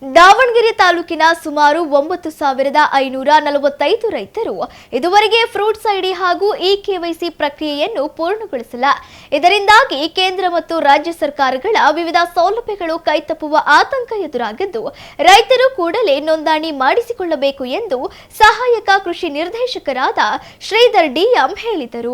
ದಾವಣಗೆರೆ ತಾಲೂಕಿನ ಸುಮಾರು 9,545 ರೈತರು ಇದುವರೆಗೆ ಫ್ರೂಟ್ಸ್ ಐಡಿ ಹಾಗೂ ಇಕೆವೈಸಿ ಪ್ರಕ್ರಿಯೆಯನ್ನು ಪೂರ್ಣಗೊಳಿಸಿಲ್ಲ. ಇದರಿಂದಾಗಿ ಕೇಂದ್ರ ಮತ್ತು ರಾಜ್ಯ ಸರ್ಕಾರಗಳ ವಿವಿಧ ಸೌಲಭ್ಯಗಳು ಕೈತಪ್ಪುವ ಆತಂಕ ಎದುರಾಗಿದ್ದು, ರೈತರು ಕೂಡಲೇ ನೋಂದಣಿ ಮಾಡಿಸಿಕೊಳ್ಳಬೇಕು ಎಂದು ಸಹಾಯಕ ಕೃಷಿ ನಿರ್ದೇಶಕರಾದ ಶ್ರೀಧರ್ ಡಿಎಂ ಹೇಳಿದರು.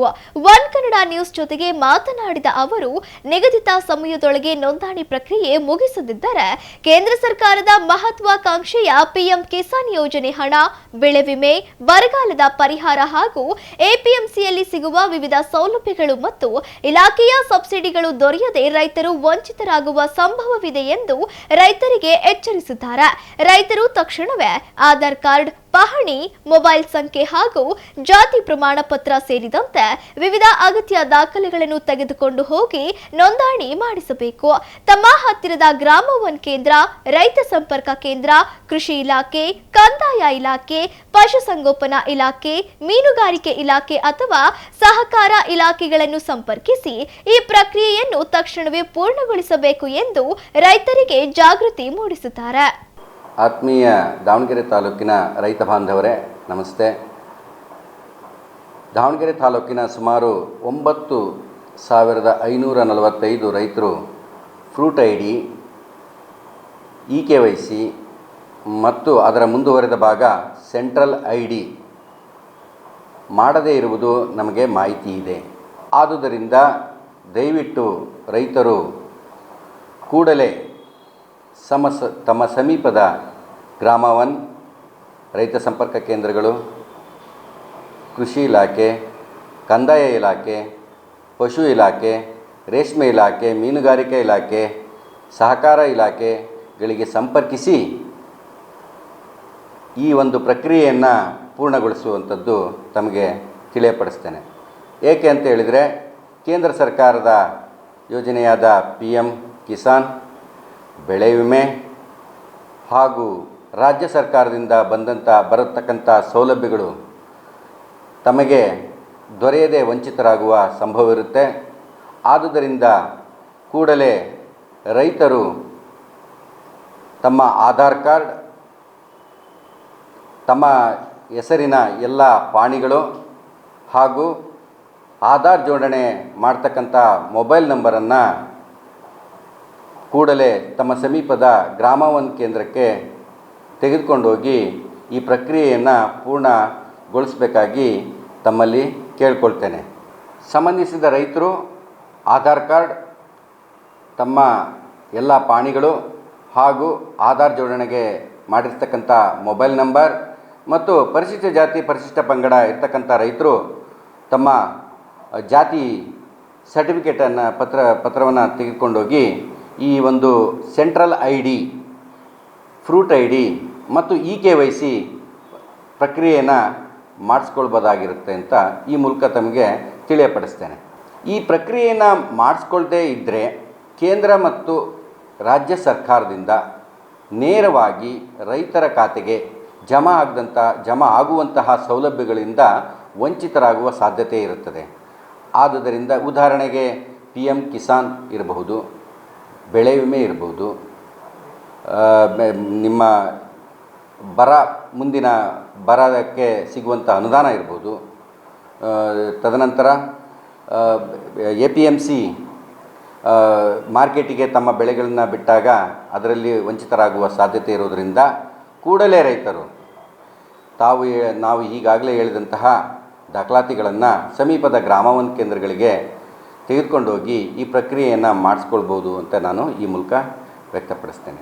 ಒನ್ ಕನ್ನಡ ನ್ಯೂಸ್ ಜೊತೆಗೆ ಮಾತನಾಡಿದ ಅವರು, ನಿಗದಿತ ಸಮಯದೊಳಗೆ ನೋಂದಣಿ ಪ್ರಕ್ರಿಯೆ ಮುಗಿಸದಿದ್ದರೆ ಕೇಂದ್ರ ಸರ್ಕಾರದ ಮಹತ್ವಾಕಾಂಕ್ಷೆಯ ಪಿಎಂ ಕಿಸಾನ್ ಯೋಜನೆ ಹಣ, ಬೆಳೆ ವಿಮೆ, ಬರಗಾಲದ ಪರಿಹಾರ ಹಾಗೂ ಎಪಿಎಂಸಿಯಲ್ಲಿ ಸಿಗುವ ವಿವಿಧ ಸೌಲಭ್ಯಗಳು ಮತ್ತು ಇಲಾಖೆಯ ಸಬ್ಸಿಡಿಗಳು ದೊರೆಯದೆ ರೈತರು ವಂಚಿತರಾಗುವ ಸಂಭವವಿದೆ ಎಂದು ರೈತರಿಗೆ ಎಚ್ಚರಿಸಿದ್ದಾರೆ. ರೈತರು ತಕ್ಷಣವೇ ಆಧಾರ್ ಕಾರ್ಡ್, ಪಹಣಿ, ಮೊಬೈಲ್ ಸಂಖ್ಯೆ ಹಾಗೂ ಜಾತಿ ಪ್ರಮಾಣ ಪತ್ರ ಸೇರಿದಂತೆ ವಿವಿಧ ಅಗತ್ಯ ದಾಖಲೆಗಳನ್ನು ತೆಗೆದುಕೊಂಡು ಹೋಗಿ ನೋಂದಣಿ ಮಾಡಿಸಬೇಕು. ತಮ್ಮ ಹತ್ತಿರದ ಗ್ರಾಮ ಒನ್ ಕೇಂದ್ರ, ರೈತ ಸಂಪರ್ಕ ಕೇಂದ್ರ, ಕೃಷಿ ಇಲಾಖೆ, ಕಂದಾಯ ಇಲಾಖೆ, ಪಶುಸಂಗೋಪನಾ ಇಲಾಖೆ, ಮೀನುಗಾರಿಕೆ ಇಲಾಖೆ ಅಥವಾ ಸಹಕಾರ ಇಲಾಖೆಗಳನ್ನು ಸಂಪರ್ಕಿಸಿ ಈ ಪ್ರಕ್ರಿಯೆಯನ್ನು ತಕ್ಷಣವೇ ಪೂರ್ಣಗೊಳಿಸಬೇಕು ಎಂದು ರೈತರಿಗೆ ಜಾಗೃತಿ ಮೂಡಿಸುತ್ತಾರೆ. ಆತ್ಮೀಯ ದಾವಣಗೆರೆ ತಾಲೂಕಿನ ರೈತ ಬಾಂಧವರೇ ನಮಸ್ತೆ. ದಾವಣಗೆರೆ ತಾಲೂಕಿನ ಸುಮಾರು 9,545 ರೈತರು ಫ್ರೂಟ್ ಐಡಿ, ಇಕೆವೈಸಿ ಮತ್ತು ಅದರ ಮುಂದುವರೆದ ಭಾಗ ಸೆಂಟ್ರಲ್ ಐಡಿ ಮಾಡದೇ ಇರುವುದು ನಮಗೆ ಮಾಹಿತಿ ಇದೆ. ಆದುದರಿಂದ ದಯವಿಟ್ಟು ರೈತರು ಕೂಡಲೇ ತಮ್ಮ ಸಮೀಪದ ಗ್ರಾಮ ಒನ್, ರೈತ ಸಂಪರ್ಕ ಕೇಂದ್ರಗಳು, ಕೃಷಿ ಇಲಾಖೆ, ಕಂದಾಯ ಇಲಾಖೆ, ಪಶು ಇಲಾಖೆ, ರೇಷ್ಮೆ ಇಲಾಖೆ, ಮೀನುಗಾರಿಕೆ ಇಲಾಖೆ, ಸಹಕಾರ ಇಲಾಖೆಗಳಿಗೆ ಸಂಪರ್ಕಿಸಿ ಈ ಒಂದು ಪ್ರಕ್ರಿಯೆಯನ್ನು ಪೂರ್ಣಗೊಳಿಸುವಂಥದ್ದು ತಮಗೆ ತಿಳಿಯಪಡಿಸ್ತೇನೆ. ಏಕೆ ಅಂತ ಹೇಳಿದರೆ, ಕೇಂದ್ರ ಸರ್ಕಾರದ ಯೋಜನೆಯಾದ ಪಿಎಂ ಕಿಸಾನ್, ಬೆಳೆ ವಿಮೆ ಹಾಗೂ ರಾಜ್ಯ ಸರ್ಕಾರದಿಂದ ಬರತಕ್ಕಂಥ ಸೌಲಭ್ಯಗಳು ತಮಗೆ ದೊರೆಯದೆ ವಂಚಿತರಾಗುವ ಸಂಭವವಿರುತ್ತೆ. ಆದುದರಿಂದ ಕೂಡಲೇ ರೈತರು ತಮ್ಮ ಆಧಾರ್ ಕಾರ್ಡ್, ತಮ್ಮ ಹೆಸರಿನ ಎಲ್ಲ ಪಾಣಿಗಳು ಹಾಗೂ ಆಧಾರ್ ಜೋಡಣೆ ಮಾಡ್ತಕ್ಕಂಥ ಮೊಬೈಲ್ ನಂಬರನ್ನು ಕೂಡಲೇ ತಮ್ಮ ಸಮೀಪದ ಗ್ರಾಮ ಒನ್ ಕೇಂದ್ರಕ್ಕೆ ತೆಗೆದುಕೊಂಡೋಗಿ ಈ ಪ್ರಕ್ರಿಯೆಯನ್ನು ಪೂರ್ಣಗೊಳಿಸಬೇಕಾಗಿ ತಮ್ಮಲ್ಲಿ ಕೇಳ್ಕೊಳ್ತೇನೆ. ಸಂಬಂಧಿಸಿದ ರೈತರು ಆಧಾರ್ ಕಾರ್ಡ್, ತಮ್ಮ ಎಲ್ಲ ಪಾಣಿಗಳು ಹಾಗೂ ಆಧಾರ್ ಜೋಡಣೆಗೆ ಮಾಡಿರ್ತಕ್ಕಂಥ ಮೊಬೈಲ್ ನಂಬರ್ ಮತ್ತು ಪರಿಶಿಷ್ಟ ಜಾತಿ ಪರಿಶಿಷ್ಟ ಪಂಗಡ ಇರ್ತಕ್ಕಂಥ ರೈತರು ತಮ್ಮ ಜಾತಿ ಸರ್ಟಿಫಿಕೇಟನ್ನು ಪತ್ರವನ್ನು ತೆಗೆದುಕೊಂಡೋಗಿ ಈ ಒಂದು ಸೆಂಟ್ರಲ್ ಐಡಿ, ಫ್ರೂಟ್ ಐಡಿ ಮತ್ತು ಇಕೆವೈಸಿ ಪ್ರಕ್ರಿಯೆಯನ್ನು ಮಾಡಿಸ್ಕೊಳ್ಬೋದಾಗಿರುತ್ತೆ ಅಂತ ಈ ಮೂಲಕ ತಮಗೆ ತಿಳಿಯಪಡಿಸ್ತೇನೆ. ಈ ಪ್ರಕ್ರಿಯೆಯನ್ನು ಮಾಡಿಸ್ಕೊಳ್ದೇ ಇದ್ದರೆ ಕೇಂದ್ರ ಮತ್ತು ರಾಜ್ಯ ಸರ್ಕಾರದಿಂದ ನೇರವಾಗಿ ರೈತರ ಖಾತೆಗೆ ಜಮಾ ಆಗುವಂತಹ ಸೌಲಭ್ಯಗಳಿಂದ ವಂಚಿತರಾಗುವ ಸಾಧ್ಯತೆ ಇರುತ್ತದೆ. ಆದುದರಿಂದ ಉದಾಹರಣೆಗೆ ಪಿಎಂ ಕಿಸಾನ್ ಇರಬಹುದು, ಬೆಳೆ ವಿಮೆ ಇರ್ಬೋದು, ನಿಮ್ಮ ಮುಂದಿನ ಬರಕ್ಕೆ ಸಿಗುವಂಥ ಅನುದಾನ ಇರ್ಬೋದು, ತದನಂತರ ಎಪಿಎಂಸಿ ಮಾರ್ಕೆಟಿಗೆ ತಮ್ಮ ಬೆಳೆಗಳನ್ನು ಬಿಟ್ಟಾಗ ಅದರಲ್ಲಿ ವಂಚಿತರಾಗುವ ಸಾಧ್ಯತೆ ಇರೋದರಿಂದ ಕೂಡಲೇ ರೈತರು ನಾವು ಈಗಾಗಲೇ ಹೇಳಿದಂತಹ ದಾಖಲಾತಿಗಳನ್ನು ಸಮೀಪದ ಗ್ರಾಮ ಒನ್ ಕೇಂದ್ರಗಳಿಗೆ ತೆಗೆದುಕೊಂಡೋಗಿ ಈ ಪ್ರಕ್ರಿಯೆಯನ್ನು ಮಾಡಿಸ್ಕೊಳ್ಬೋದು ಅಂತ ನಾನು ಈ ಮೂಲಕ ವ್ಯಕ್ತಪಡಿಸ್ತೇನೆ.